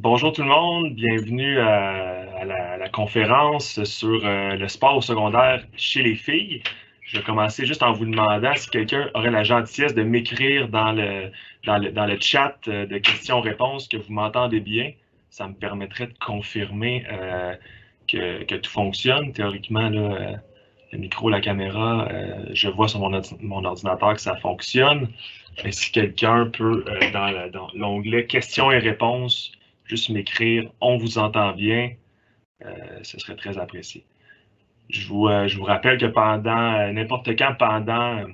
Bonjour tout le monde, bienvenue à la conférence sur le sport au secondaire chez les filles. Je vais commencer juste en vous demandant si quelqu'un aurait la gentillesse de m'écrire dans le chat de questions-réponses que vous m'entendez bien. Ça me permettrait de confirmer que tout fonctionne. Théoriquement, là, le micro, la caméra, je vois sur mon ordinateur que ça fonctionne. Et si quelqu'un peut, dans l'onglet questions et réponses, juste m'écrire on vous entend bien, ce serait très apprécié. Je vous rappelle que pendant n'importe quand pendant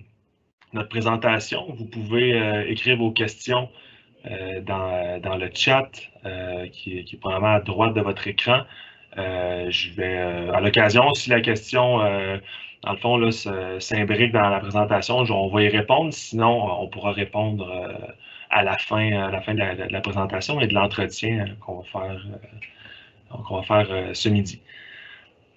notre présentation, vous pouvez écrire vos questions dans le chat qui est probablement à droite de votre écran. Je vais, à l'occasion, si la question, dans le fond, là, s'imbrique dans la présentation, on va y répondre. Sinon, on pourra répondre à la fin de la présentation et de l'entretien qu'on va faire ce midi.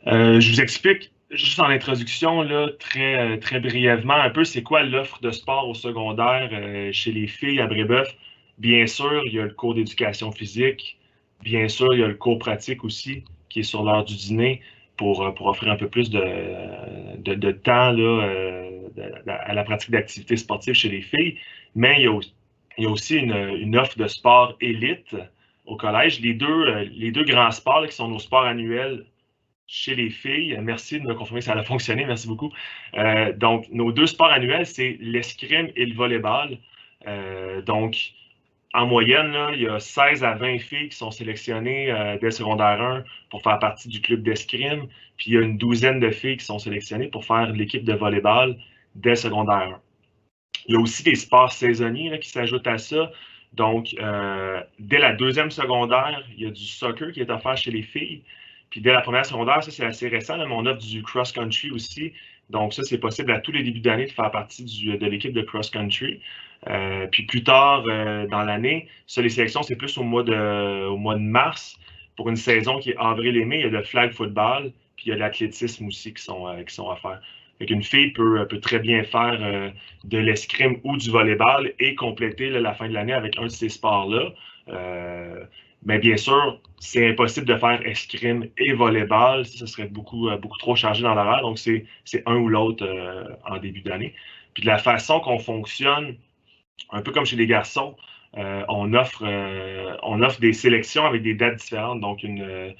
Je vous explique juste en introduction, là, très brièvement, un peu c'est quoi l'offre de sport au secondaire chez les filles à Brébeuf. Bien sûr, il y a le cours d'éducation physique. Bien sûr, il y a le cours pratique aussi, qui est sur l'heure du dîner pour offrir un peu plus de temps là, à la pratique d'activités sportives chez les filles. Mais il y a aussi une offre de sport élite au collège. Les deux grands sports là, qui sont nos sports annuels chez les filles. Merci de me confirmer que ça a fonctionné. Merci beaucoup. Donc, nos deux sports annuels, c'est l'escrime et le volleyball. Donc, en moyenne, là, il y a 16 à 20 filles qui sont sélectionnées dès le secondaire 1 pour faire partie du club d'escrime. Puis, il y a une douzaine de filles qui sont sélectionnées pour faire l'équipe de volleyball dès le secondaire 1. Il y a aussi des sports saisonniers là, qui s'ajoutent à ça. Donc, dès la deuxième secondaire, il y a du soccer qui est offert chez les filles. Puis dès la première secondaire, ça c'est assez récent, là, mais on offre du cross-country aussi. Donc ça, c'est possible à tous les débuts d'année de faire partie de l'équipe de cross-country. Puis plus tard dans l'année, ça, les sélections, c'est plus au mois de mars. Pour une saison qui est avril et mai, il y a le flag football, puis il y a l'athlétisme aussi qui sont offerts. Fait qu'une fille peut très bien faire de l'escrime ou du volleyball et compléter là, la fin de l'année avec un de ces sports-là. Mais bien sûr, c'est impossible de faire escrime et volleyball. Ça serait beaucoup trop chargé dans l'horaire. Donc, c'est un ou l'autre en début d'année. Puis de la façon qu'on fonctionne, un peu comme chez les garçons, on offre des sélections avec des dates différentes. Donc, une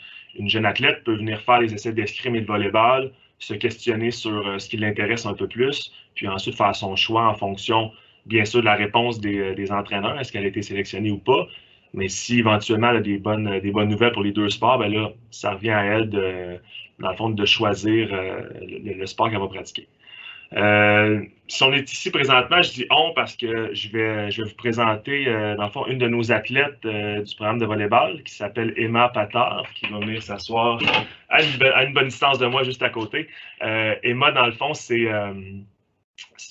jeune athlète peut venir faire les essais d'escrime et de volleyball, se questionner sur ce qui l'intéresse un peu plus, puis ensuite faire son choix en fonction, bien sûr, de la réponse des entraîneurs, est-ce qu'elle a été sélectionnée ou pas. Mais si éventuellement elle a des bonnes nouvelles pour les deux sports, ben là, ça revient à elle, dans le fond, de choisir le sport qu'elle va pratiquer. Si on est ici présentement, je dis on parce que je vais vous présenter, dans le fond, une de nos athlètes du programme de volleyball qui s'appelle Emma Patard, qui va venir s'asseoir à une bonne distance de moi, juste à côté. Emma, dans le fond, c'est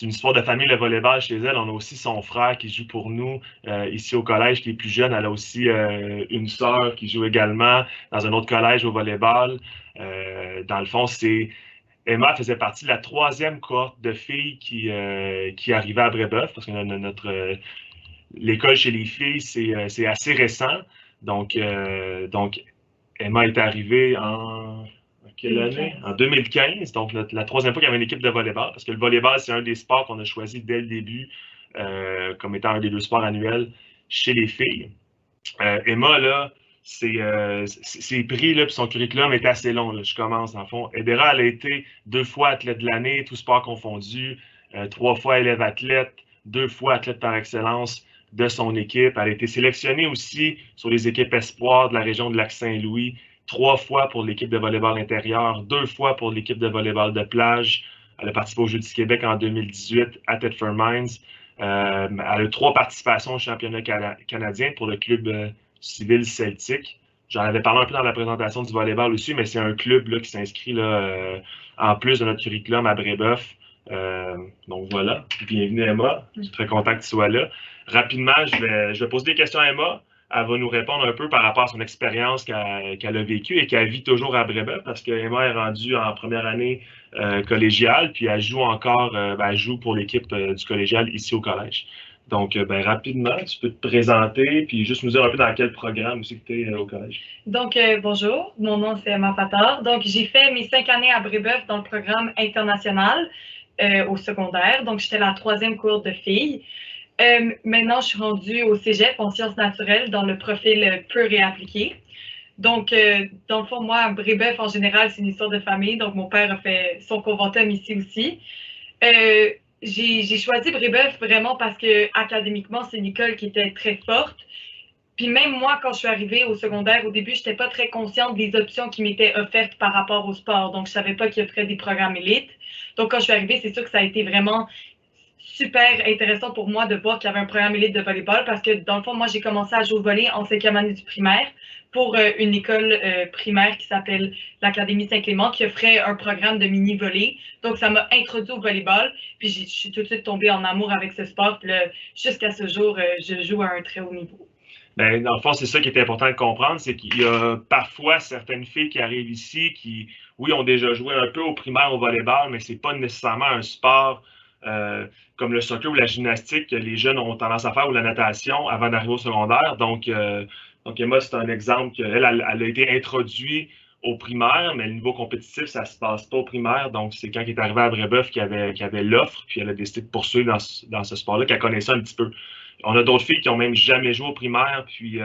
une histoire de famille, le volleyball chez elle. On a aussi son frère qui joue pour nous ici au collège, qui est plus jeune. Elle a aussi une sœur qui joue également dans un autre collège au volleyball. Dans le fond, Emma faisait partie de la troisième cohorte de filles qui arrivait à Brébeuf, parce que l'école chez les filles, c'est assez récent. Donc, Emma est arrivée en quelle année? En 2015, donc la troisième fois qu'il y avait une équipe de volleyball, parce que le volleyball, c'est un des sports qu'on a choisi dès le début comme étant un des deux sports annuels chez les filles. Emma, là, ses prix, là, puis son curriculum est assez long. Là. Je commence, en fond. Edera, elle a été 2 fois athlète de l'année, tout sport confondu, 3 fois élève athlète, 2 fois athlète par excellence de son équipe. Elle a été sélectionnée aussi sur les équipes espoirs de la région de Lac-Saint-Louis, 3 fois pour l'équipe de volleyball intérieur, 2 fois pour l'équipe de volleyball de plage. Elle a participé aux Jeux du Québec en 2018 à Thetford Mines. Elle a 3 participations au championnat canadien pour le club civil celtique. J'en avais parlé un peu dans la présentation du volleyball aussi, mais c'est un club là, qui s'inscrit en plus de notre curriculum à Brébeuf. Donc voilà, bienvenue Emma, je suis très content que tu sois là. Rapidement, je vais poser des questions à Emma. Elle va nous répondre un peu par rapport à son expérience qu'elle a vécue et qu'elle vit toujours à Brébeuf parce qu'Emma est rendue en première année collégiale, puis elle joue encore, elle joue pour l'équipe du collégial ici au collège. Donc, ben, rapidement, tu peux te présenter puis juste nous dire un peu dans quel programme aussi que tu es au collège. Donc, bonjour, mon nom c'est Emma Fatar. Donc, j'ai fait mes 5 années à Brébeuf dans le programme international au secondaire. Donc, j'étais la 3e cohorte de filles. Maintenant, je suis rendue au cégep en sciences naturelles dans le profil pur et appliqué. Donc, dans le fond, moi, à Brébeuf, en général, c'est une histoire de famille. Donc, mon père a fait son conventum ici aussi. Euh, j'ai choisi Brébeuf vraiment parce que académiquement, c'est une école qui était très forte. Puis même moi, quand je suis arrivée au secondaire, au début, je n'étais pas très consciente des options qui m'étaient offertes par rapport au sport. Donc, je ne savais pas qu'il offrait des programmes élites. Donc, quand je suis arrivée, c'est sûr que ça a été vraiment super intéressant pour moi de voir qu'il y avait un programme élite de volleyball parce que, dans le fond, moi, j'ai commencé à jouer au volley en 5e année du primaire pour une école primaire qui s'appelle l'Académie Saint-Clément qui offrait un programme de mini-volley. Donc, ça m'a introduit au volleyball. Puis, je suis tout de suite tombée en amour avec ce sport. Puis jusqu'à ce jour, je joue à un très haut niveau. Ben, dans le fond, c'est ça qui est important de comprendre, c'est qu'il y a parfois certaines filles qui arrivent ici qui, oui, ont déjà joué un peu au primaire au volleyball, mais c'est pas nécessairement un sport comme le soccer ou la gymnastique que les jeunes ont tendance à faire ou la natation avant d'arriver au secondaire. Donc Emma, c'est un exemple qu'elle a été introduite au primaire, mais le niveau compétitif, ça se passe pas au primaire. Donc, c'est quand elle est arrivée à Brébeuf qu'il y avait l'offre, puis elle a décidé de poursuivre dans ce sport-là, qu'elle connaissait un petit peu. On a d'autres filles qui n'ont même jamais joué au primaire, puis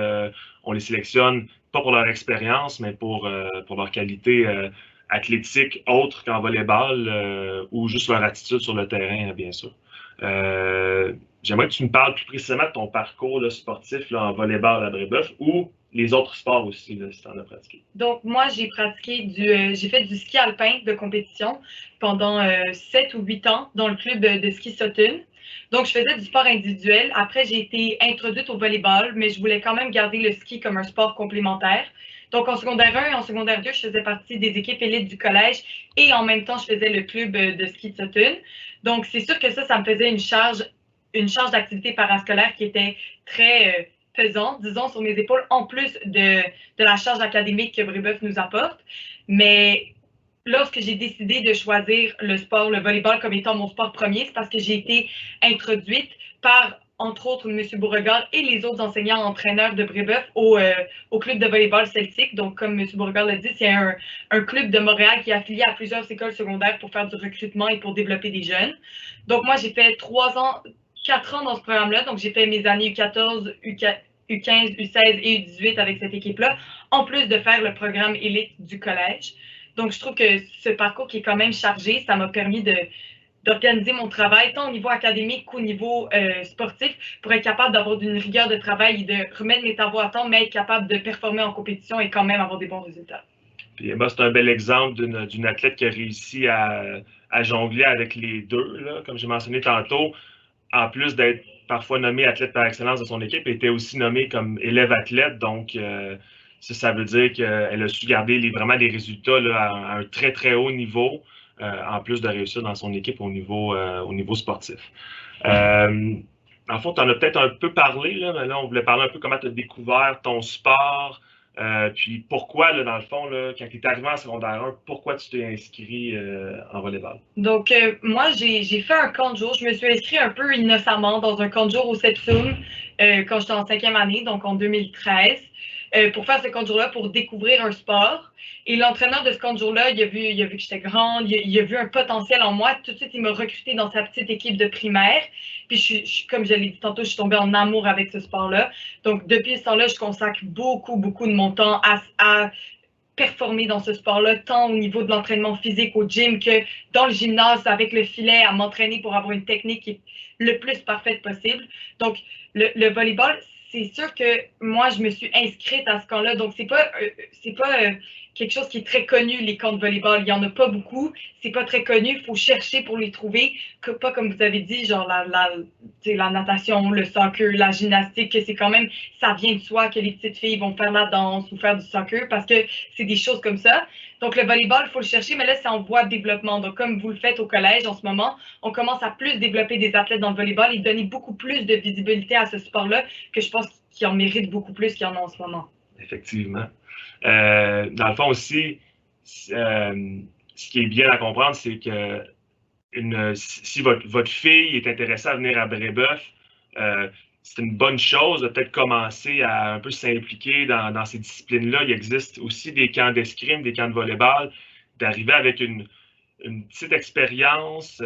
on les sélectionne pas pour leur expérience, mais pour leur qualité athlétique autre qu'en volleyball ou juste leur attitude sur le terrain, bien sûr. J'aimerais que tu me parles plus précisément de ton parcours là, sportif là, en volleyball à Brébeuf ou les autres sports aussi, là, si tu en as pratiqué. Donc, moi, j'ai fait du ski alpin de compétition pendant 7 ou 8 ans dans le club de ski Sutton. Donc, je faisais du sport individuel. Après, j'ai été introduite au volleyball, mais je voulais quand même garder le ski comme un sport complémentaire. Donc, en secondaire 1 et en secondaire 2, je faisais partie des équipes élites du collège et en même temps, je faisais le club de ski de Sutton. Donc, c'est sûr que ça me faisait une charge d'activité parascolaire qui était très pesante, disons, sur mes épaules, en plus de la charge académique que Brébeuf nous apporte. Mais lorsque j'ai décidé de choisir le sport, le volleyball, comme étant mon sport premier, c'est parce que j'ai été introduite par, entre autres, M. Beauregard et les autres enseignants entraîneurs de Brébeuf au club de volleyball celtique. Donc, comme M. Beauregard l'a dit, c'est un club de Montréal qui est affilié à plusieurs écoles secondaires pour faire du recrutement et pour développer des jeunes. Donc, moi, j'ai fait 4 ans dans ce programme-là. Donc, j'ai fait mes années U14, U15, U16 et U18 avec cette équipe-là, en plus de faire le programme élite du collège. Donc, je trouve que ce parcours qui est quand même chargé, ça m'a permis d'organiser mon travail, tant au niveau académique qu'au niveau sportif, pour être capable d'avoir une rigueur de travail et de remettre mes travaux à temps, mais être capable de performer en compétition et quand même avoir des bons résultats. Puis Emma, c'est un bel exemple d'une athlète qui a réussi à jongler avec les deux, là, comme j'ai mentionné tantôt. En plus d'être parfois nommée athlète par excellence de son équipe, elle était aussi nommée comme élève athlète. Donc, ça veut dire qu'elle a su garder vraiment des résultats là, à un très, très haut niveau, en plus de réussir dans son équipe au niveau sportif. En fait, tu en as peut-être un peu parlé, là, mais là, on voulait parler un peu comment tu as découvert ton sport, puis pourquoi, là, dans le fond, là, quand tu es arrivé en secondaire 1, pourquoi tu t'es inscrit en volleyball? Donc, moi, j'ai fait un camp de jour. Je me suis inscrite un peu innocemment dans un camp de jour au Sepsum quand j'étais en 5e année, donc en 2013, pour faire ce camp de jour-là, pour découvrir un sport. Et l'entraîneur de ce camp de jour-là, il a vu que j'étais grande, il a vu un potentiel en moi. Tout de suite, il m'a recrutée dans sa petite équipe de primaire. Puis, comme je l'ai dit tantôt, je suis tombée en amour avec ce sport-là. Donc, depuis ce temps-là, je consacre beaucoup, beaucoup de mon temps à performer dans ce sport-là, tant au niveau de l'entraînement physique au gym que dans le gymnase avec le filet, à m'entraîner pour avoir une technique qui est le plus parfaite possible. Donc, le volleyball, c'est sûr que moi, je me suis inscrite à ce camp-là. Donc, c'est pas quelque chose qui est très connu, les camps de volleyball. Il n'y en a pas beaucoup. C'est pas très connu. Il faut chercher pour les trouver. Pas comme vous avez dit, genre la natation, le soccer, la gymnastique, que c'est quand même, ça vient de soi que les petites filles vont faire la danse ou faire du soccer parce que c'est des choses comme ça. Donc, le volleyball, il faut le chercher, mais là, c'est en voie de développement. Donc, comme vous le faites au collège en ce moment, on commence à plus développer des athlètes dans le volleyball et donner beaucoup plus de visibilité à ce sport-là que je pense qu'il en mérite beaucoup plus qu'il y en a en ce moment. Effectivement. Dans le fond aussi, ce qui est bien à comprendre, c'est que si votre fille est intéressée à venir à Brébeuf, c'est une bonne chose de peut-être commencer à un peu s'impliquer dans ces disciplines-là. Il existe aussi des camps d'escrime, des camps de volleyball, d'arriver avec une petite expérience,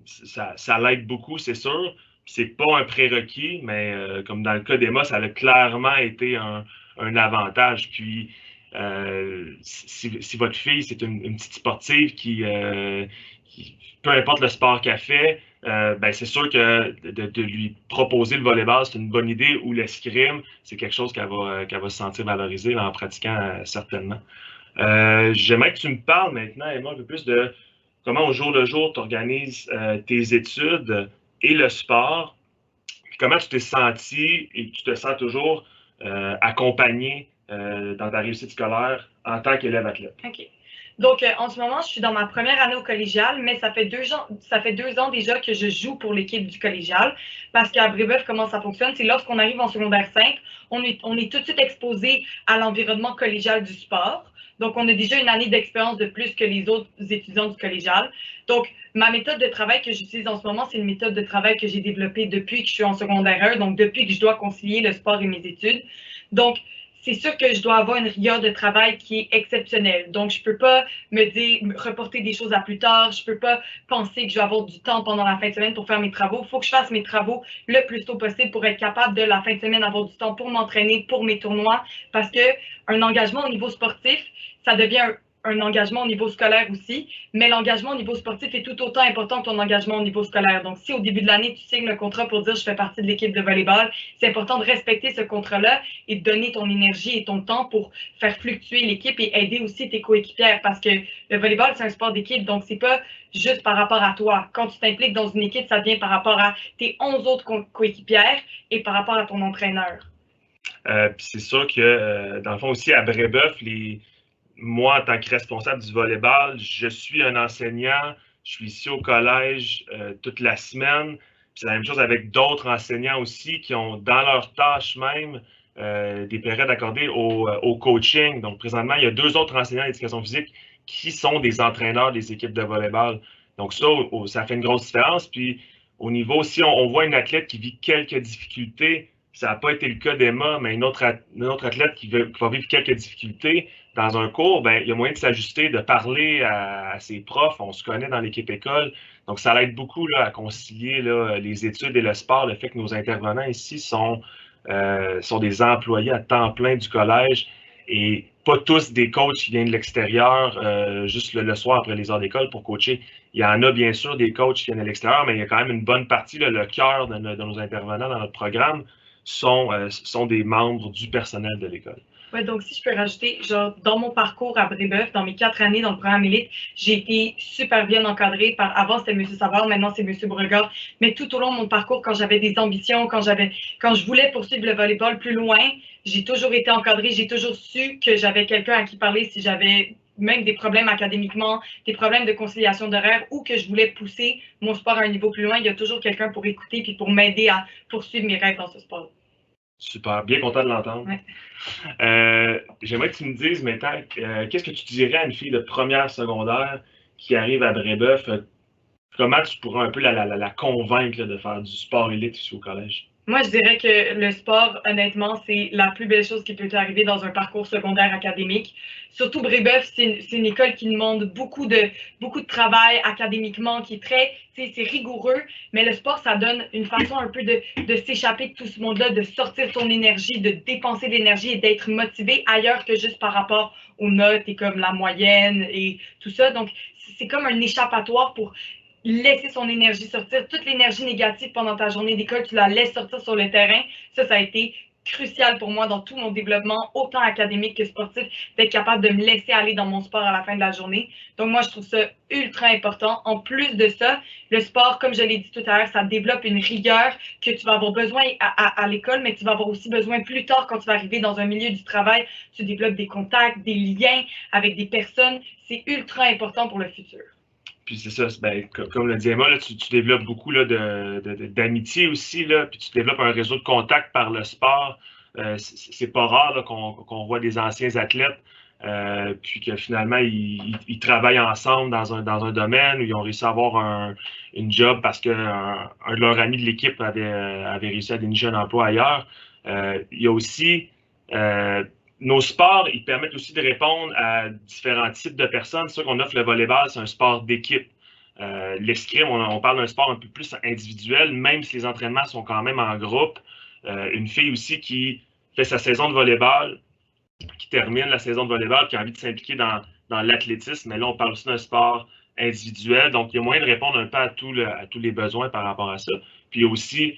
ça l'aide beaucoup, c'est sûr. C'est pas un prérequis, mais comme dans le cas d'Emma, ça a clairement été un avantage. Puis, si votre fille, c'est une petite sportive qui, peu importe le sport qu'elle fait, ben c'est sûr que de lui proposer le volleyball, c'est une bonne idée, ou l'escrime, c'est quelque chose qu'elle va se sentir valorisée en pratiquant certainement. J'aimerais que tu me parles maintenant, Emma, un peu plus de comment au jour le jour tu organises tes études et le sport, puis comment tu t'es senti et tu te sens toujours accompagné dans ta réussite scolaire en tant qu'élève athlète. OK. Donc, en ce moment, je suis dans ma première année au collégial, mais ça fait 2 ans déjà que je joue pour l'équipe du collégial. Parce qu'à Brébeuf, comment ça fonctionne? C'est lorsqu'on arrive en secondaire 5, on est tout de suite exposé à l'environnement collégial du sport. Donc, on a déjà une année d'expérience de plus que les autres étudiants du collégial. Donc, ma méthode de travail que j'utilise en ce moment, c'est une méthode de travail que j'ai développée depuis que je suis en secondaire 1, donc depuis que je dois concilier le sport et mes études. Donc, c'est sûr que je dois avoir une rigueur de travail qui est exceptionnelle. Donc, je ne peux pas reporter des choses à plus tard. Je ne peux pas penser que je vais avoir du temps pendant la fin de semaine pour faire mes travaux. Il faut que je fasse mes travaux le plus tôt possible pour être capable de la fin de semaine avoir du temps pour m'entraîner, pour mes tournois. Parce qu'un engagement au niveau sportif, ça devient un engagement au niveau scolaire aussi, mais l'engagement au niveau sportif est tout autant important que ton engagement au niveau scolaire. Donc, si au début de l'année, tu signes le contrat pour dire « je fais partie de l'équipe de volleyball », c'est important de respecter ce contrat-là et de donner ton énergie et ton temps pour faire fluctuer l'équipe et aider aussi tes coéquipières parce que le volleyball, c'est un sport d'équipe, donc c'est pas juste par rapport à toi. Quand tu t'impliques dans une équipe, ça vient par rapport à tes 11 autres coéquipières et par rapport à ton entraîneur. Puis c'est sûr que, dans le fond aussi, à Brébeuf, moi, en tant que responsable du volleyball, je suis un enseignant, je suis ici au collège toute la semaine. C'est la même chose avec d'autres enseignants aussi qui ont dans leur tâche même des périodes accordées au coaching. Donc, présentement, il y a 2 autres enseignants d'éducation physique qui sont des entraîneurs des équipes de volleyball. Donc, ça fait une grosse différence. Puis, au niveau, si on voit une athlète qui vit quelques difficultés, ça n'a pas été le cas d'Emma, mais une autre athlète qui va vivre quelques difficultés dans un cours, ben, il y a moyen de s'ajuster, de parler à ses profs. On se connaît dans l'équipe école. Donc, ça l'aide beaucoup là, à concilier là, les études et le sport. Le fait que nos intervenants ici sont des employés à temps plein du collège et pas tous des coachs qui viennent de l'extérieur juste le soir après les heures d'école pour coacher. Il y en a bien sûr des coachs qui viennent de l'extérieur, mais il y a quand même une bonne partie, là, le cœur de nos intervenants dans notre programme sont des membres du personnel de l'école. Ouais, donc si je peux rajouter, genre, dans mon parcours à Brébeuf, dans mes 4 années dans le programme élite, j'ai été super bien encadrée par, avant c'était M. Savard, maintenant c'est M. Beauregard, mais tout au long de mon parcours, quand j'avais des ambitions, quand je voulais poursuivre le volleyball plus loin, j'ai toujours été encadrée, j'ai toujours su que j'avais quelqu'un à qui parler si j'avais même des problèmes académiquement, des problèmes de conciliation d'horaire ou que je voulais pousser mon sport à un niveau plus loin, il y a toujours quelqu'un pour écouter puis pour m'aider à poursuivre mes rêves dans ce sport. Super, bien content de l'entendre. Ouais. J'aimerais que tu me dises maintenant, qu'est-ce que tu dirais à une fille de première secondaire qui arrive à Brébeuf? Comment tu pourrais un peu la convaincre là, de faire du sport élite ici au collège? Moi, je dirais que le sport, honnêtement, c'est la plus belle chose qui peut arriver dans un parcours secondaire académique. Surtout Brébeuf, c'est une école qui demande beaucoup de travail académiquement, qui est très, c'est rigoureux, mais le sport, ça donne une façon un peu de s'échapper de tout ce monde-là, de sortir son énergie, de dépenser de l'énergie et d'être motivé ailleurs que juste par rapport aux notes et comme la moyenne et tout ça. Donc, c'est comme un échappatoire pour laisser son énergie sortir. Toute l'énergie négative pendant ta journée d'école, tu la laisses sortir sur le terrain. Ça a été crucial pour moi dans tout mon développement, autant académique que sportif, d'être capable de me laisser aller dans mon sport à la fin de la journée. Donc, moi, je trouve ça ultra important. En plus de ça, le sport, comme je l'ai dit tout à l'heure, ça développe une rigueur que tu vas avoir besoin à l'école, mais tu vas avoir aussi besoin plus tard quand tu vas arriver dans un milieu du travail. Tu développes des contacts, des liens avec des personnes. C'est ultra important pour le futur. Puis c'est ça, ben, comme le dit Emma, là, tu développes beaucoup là, d'amitié aussi, là, puis tu développes un réseau de contacts par le sport. C'est pas rare là, qu'on voit des anciens athlètes puis que finalement, ils travaillent ensemble dans un domaine où ils ont réussi à avoir une job parce qu'un de leurs amis de l'équipe avait réussi à dénicher un emploi ailleurs. Il y a aussi nos sports, ils permettent aussi de répondre à différents types de personnes. C'est sûr qu'on offre le volleyball, c'est un sport d'équipe. L'escrime, on parle d'un sport un peu plus individuel, même si les entraînements sont quand même en groupe. Une fille aussi qui fait sa saison de volleyball, qui termine la saison de volleyball, qui a envie de s'impliquer dans l'athlétisme, mais là, on parle aussi d'un sport individuel, donc il y a moyen de répondre un peu à tous les besoins par rapport à ça. Puis il y a aussi,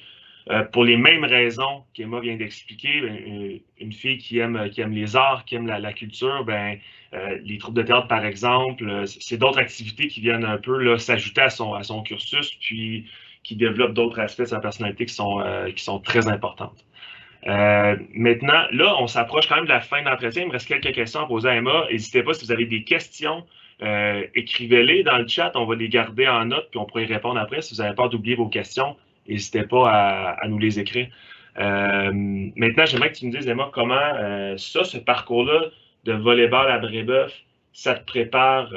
pour les mêmes raisons qu'Emma vient d'expliquer, une fille qui aime les arts, qui aime la culture, les troupes de théâtre, par exemple, c'est d'autres activités qui viennent un peu s'ajouter à son cursus, puis qui développent d'autres aspects de sa personnalité qui sont très importantes. Maintenant, là, on s'approche quand même de la fin de l'entretien. Il me reste quelques questions à poser à Emma. N'hésitez pas si vous avez des questions, écrivez-les dans le chat. On va les garder en note, puis on pourra y répondre après. Si vous n'avez peur d'oublier vos questions, n'hésitez pas à nous les écrire. Maintenant, j'aimerais que tu me dises, Emma, comment ce parcours-là de volleyball à Brébeuf, ça te prépare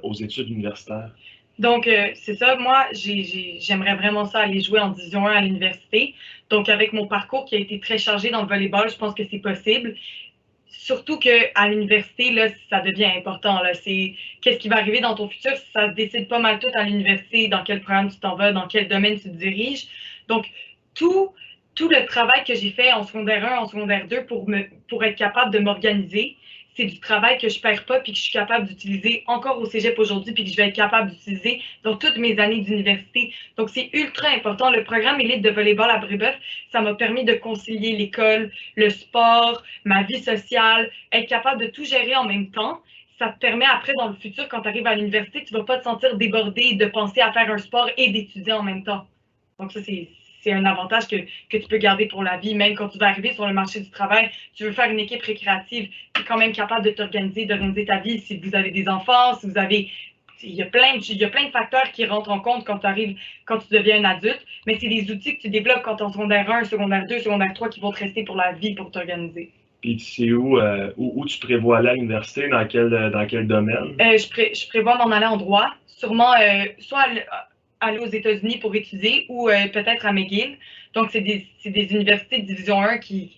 aux études universitaires? Donc, c'est ça. Moi, j'aimerais vraiment ça aller jouer en Division 1 à l'université. Donc, avec mon parcours qui a été très chargé dans le volleyball, je pense que c'est possible. Surtout qu'à l'université, là, ça devient important. Là. Qu'est-ce qui va arriver dans ton futur? Ça se décide pas mal tout à l'université, dans quel programme tu t'en vas, dans quel domaine tu te diriges. Donc, tout le travail que j'ai fait en secondaire 1, en secondaire 2 pour être capable de m'organiser, c'est du travail que je perds pas puis que je suis capable d'utiliser encore au cégep aujourd'hui puis que je vais être capable d'utiliser dans toutes mes années d'université. Donc, c'est ultra important. Le programme élite de volleyball à Brébeuf, ça m'a permis de concilier l'école, le sport, ma vie sociale, être capable de tout gérer en même temps. Ça te permet après, dans le futur, quand tu arrives à l'université, tu ne vas pas te sentir débordé de penser à faire un sport et d'étudier en même temps. Donc, ça, c'est un avantage que tu peux garder pour la vie. Même quand tu vas arriver sur le marché du travail, tu veux faire une équipe récréative, tu es quand même capable de t'organiser, d'organiser ta vie. Si vous avez des enfants, si vous avez... Il y a plein de facteurs qui rentrent en compte quand tu deviens un adulte, mais c'est des outils que tu développes quand tu es en secondaire 1, secondaire 2, secondaire 3 qui vont te rester pour la vie, pour t'organiser. Puis tu sais où tu prévois aller à l'université, dans quel domaine? Je prévois m'en aller en droit, sûrement soit aller aux États-Unis pour étudier ou peut-être à McGill. Donc, c'est des universités de Division 1 qui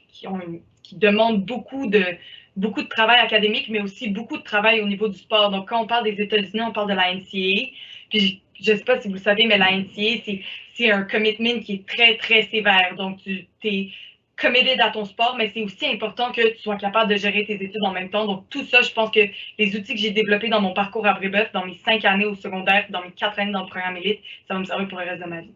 demandent beaucoup de travail académique, mais aussi beaucoup de travail au niveau du sport. Donc, quand on parle des États-Unis, on parle de la NCAA. Puis, je ne sais pas si vous le savez, mais la NCAA, c'est un commitment qui est très, très sévère. Donc, tu es committed à ton sport, mais c'est aussi important que tu sois capable de gérer tes études en même temps. Donc, tout ça, je pense que les outils que j'ai développés dans mon parcours à Brébeuf, dans mes 5 années au secondaire, dans mes 4 années dans le programme élite, ça va me servir pour le reste de ma vie.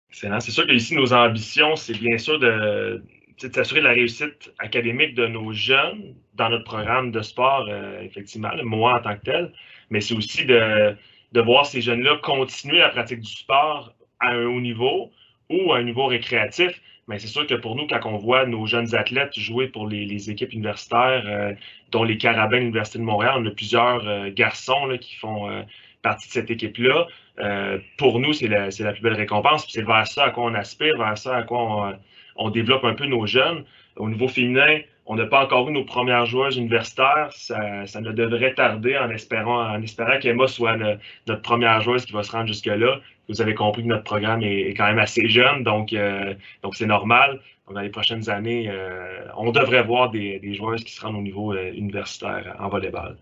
Excellent. C'est sûr que ici, nos ambitions, c'est bien sûr de s'assurer de la réussite académique de nos jeunes dans notre programme de sport, effectivement, moi en tant que tel, mais c'est aussi de voir ces jeunes-là continuer la pratique du sport à un haut niveau ou à un niveau récréatif. Mais c'est sûr que pour nous, quand on voit nos jeunes athlètes jouer pour les équipes universitaires, dont les Carabins de l'Université de Montréal, on a plusieurs garçons là, qui font partie de cette équipe-là. Pour nous, c'est la plus belle récompense. Puis c'est vers ça à quoi on aspire, vers ça à quoi on développe un peu nos jeunes. Au niveau féminin, on n'a pas encore eu nos premières joueuses universitaires. Ça ne devrait tarder en espérant qu'Emma soit notre première joueuse qui va se rendre jusque-là. Vous avez compris que notre programme est quand même assez jeune, donc c'est normal. Donc, dans les prochaines années, on devrait voir des joueuses qui se rendent au niveau universitaire en volleyball.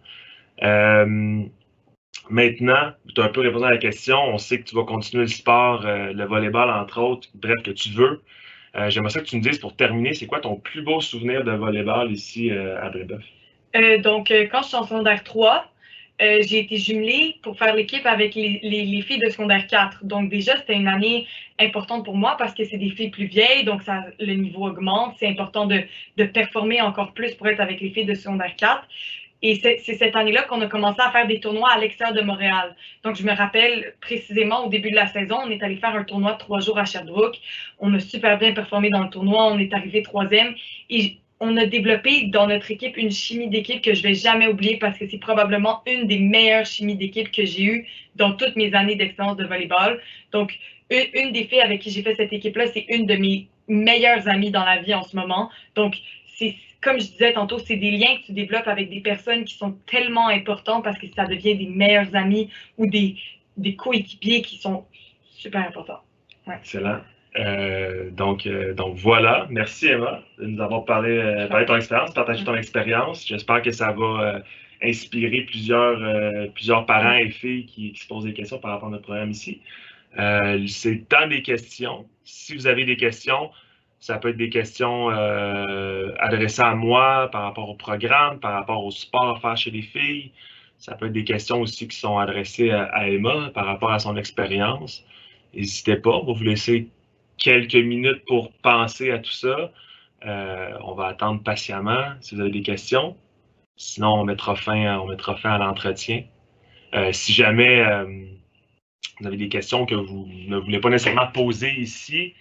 Maintenant, tu as un peu répondu à la question. On sait que tu vas continuer le sport, le volleyball, entre autres, bref, que tu veux. J'aimerais ça que tu me dises, pour terminer, c'est quoi ton plus beau souvenir de volleyball ici à Brébeuf? Donc, quand je suis en secondaire 3, j'ai été jumelée pour faire l'équipe avec les filles de secondaire 4. Donc, déjà, c'était une année importante pour moi parce que c'est des filles plus vieilles, donc le niveau augmente. C'est important de performer encore plus pour être avec les filles de secondaire 4. Et c'est cette année-là qu'on a commencé à faire des tournois à l'extérieur de Montréal. Donc, je me rappelle précisément au début de la saison, on est allé faire un tournoi de 3 jours à Sherbrooke. On a super bien performé dans le tournoi. On est arrivé 3e. Et on a développé dans notre équipe une chimie d'équipe que je ne vais jamais oublier parce que c'est probablement une des meilleures chimies d'équipe que j'ai eues dans toutes mes années d'expérience de volleyball. Donc, une des filles avec qui j'ai fait cette équipe-là, c'est une de mes meilleures amies dans la vie en ce moment. Donc, comme je disais tantôt, c'est des liens que tu développes avec des personnes qui sont tellement importantes parce que ça devient des meilleurs amis ou des coéquipiers qui sont super importants. Ouais. Excellent. Donc voilà, merci Emma de nous avoir parlé de ton expérience, partagé ton expérience. J'espère que ça va inspirer plusieurs parents et filles qui se posent des questions par rapport à notre programme ici. C'est le temps des questions. Si vous avez des questions, ça peut être des questions adressées à moi par rapport au programme, par rapport au sport à faire chez les filles. Ça peut être des questions aussi qui sont adressées à Emma par rapport à son expérience. N'hésitez pas, on va vous laisser quelques minutes pour penser à tout ça. On va attendre patiemment si vous avez des questions. Sinon, on mettra fin à l'entretien. Si jamais vous avez des questions que vous ne voulez pas nécessairement poser ici,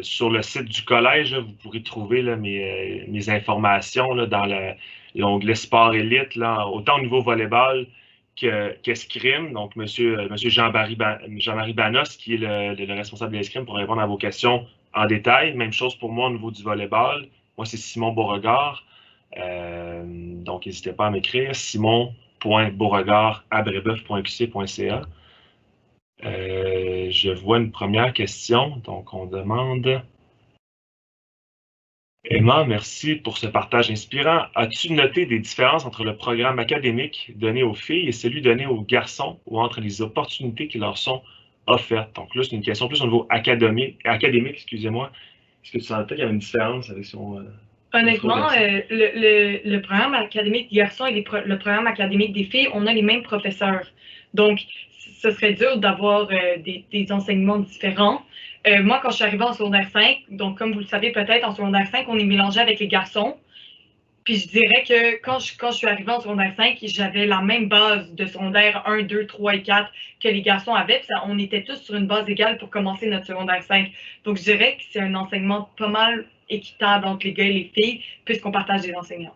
sur le site du collège, là, vous pourrez trouver là, mes informations là, dans l'onglet Sport Élite, là, autant au niveau volleyball qu'escrime. Donc, M. Jean-Marie Banos, qui est le responsable de l'escrime, pour répondre à vos questions en détail. Même chose pour moi au niveau du volleyball. Moi, c'est Simon Beauregard. Donc, n'hésitez pas à m'écrire. simon.beauregard@brebeuf.qc.ca. Je vois une première question. Donc, on demande... Emma, merci pour ce partage inspirant. As-tu noté des différences entre le programme académique donné aux filles et celui donné aux garçons ou entre les opportunités qui leur sont offertes? Donc là, c'est une question plus au niveau académique, excusez-moi. Est-ce que tu sentais qu'il y avait une différence avec son... Honnêtement, le programme académique des garçons et le programme académique des filles, on a les mêmes professeurs. Donc, ce serait dur d'avoir des enseignements différents. Moi, quand je suis arrivée en secondaire 5, donc comme vous le savez peut-être, en secondaire 5, on est mélangé avec les garçons. Puis je dirais que quand je suis arrivée en secondaire 5, j'avais la même base de secondaire 1, 2, 3 et 4 que les garçons avaient. Puis on était tous sur une base égale pour commencer notre secondaire 5. Donc je dirais que c'est un enseignement pas mal équitable entre les gars et les filles, puisqu'on partage des enseignants.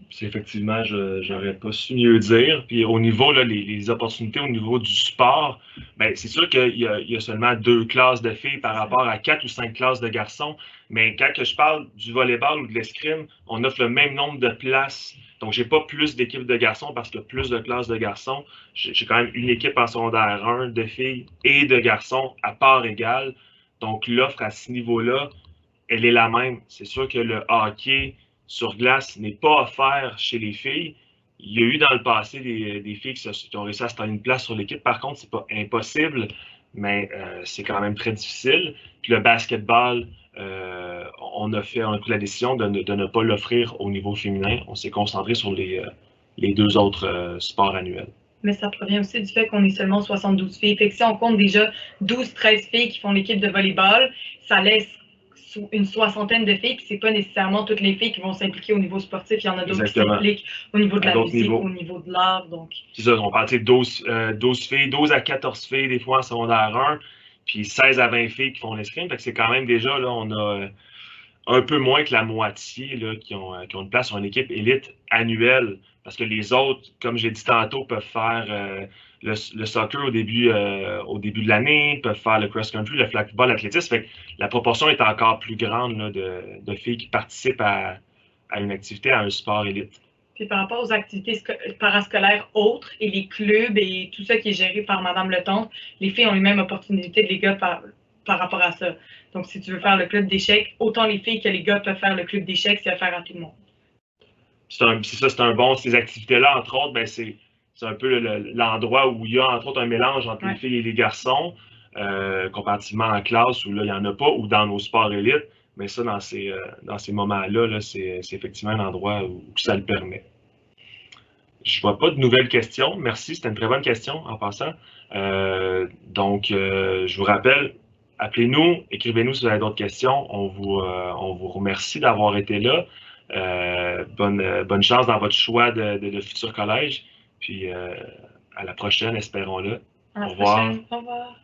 C'est effectivement, je n'aurais pas su mieux dire. Puis au niveau, là, les opportunités au niveau du sport, ben, c'est sûr qu'il y a seulement 2 classes de filles par rapport à 4 ou 5 classes de garçons. Mais quand que je parle du volleyball ou de l'escrime, on offre le même nombre de places. Donc, j'ai pas plus d'équipes de garçons parce qu'il y a plus de classes de garçons. J'ai quand même une équipe en secondaire 1 de filles et de garçons à part égale. Donc, l'offre à ce niveau-là, elle est la même. C'est sûr que le hockey sur glace n'est pas offert chez les filles. Il y a eu dans le passé des filles qui ont réussi à se faire une place sur l'équipe. Par contre, c'est pas impossible, mais c'est quand même très difficile. Puis le basketball, on a pris la décision de ne pas l'offrir au niveau féminin. On s'est concentré sur les 2 autres sports annuels. Mais ça provient aussi du fait qu'on est seulement 72 filles. Fait que si on compte déjà 12-13 filles qui font l'équipe de volleyball, ça laisse une soixantaine de filles, puis c'est pas nécessairement toutes les filles qui vont s'impliquer au niveau sportif. Il y en a d'autres qui s'impliquent au niveau de la musique, au niveau de l'art. C'est ça, on parle de 12 filles, 12 à 14 filles des fois en secondaire 1, puis 16 à 20 filles qui font l'escrime. Fait que c'est quand même déjà, là, on a un peu moins que la moitié là, qui ont une place sur une équipe élite annuelle. Parce que les autres, comme j'ai dit tantôt, peuvent faire le soccer au début de l'année, peuvent faire le cross-country, le flag football, l'athlétisme. Fait que la proportion est encore plus grande là, de filles qui participent à une activité, à un sport élite. Puis par rapport aux activités parascolaires autres et les clubs et tout ça qui est géré par Mme Letonte, les filles ont les mêmes opportunités que les gars par rapport à ça. Donc, si tu veux faire le club d'échecs, autant les filles que les gars peuvent faire le club d'échecs, c'est offert à tout le monde. C'est un bon. Ces activités-là, entre autres, ben c'est un peu l'endroit où il y a, entre autres, un mélange entre les filles et les garçons, comparativement en classe où là, il n'y en a pas, ou dans nos sports élites. Mais ça, dans ces moments-là, -là, c'est effectivement un endroit où ça le permet. Je ne vois pas de nouvelles questions. Merci, c'était une très bonne question en passant. Donc, je vous rappelle, appelez-nous, écrivez-nous si vous avez d'autres questions. On vous remercie d'avoir été là. Bonne chance dans votre choix de futur collège. Puis à la prochaine, espérons-le. Au revoir. Au revoir.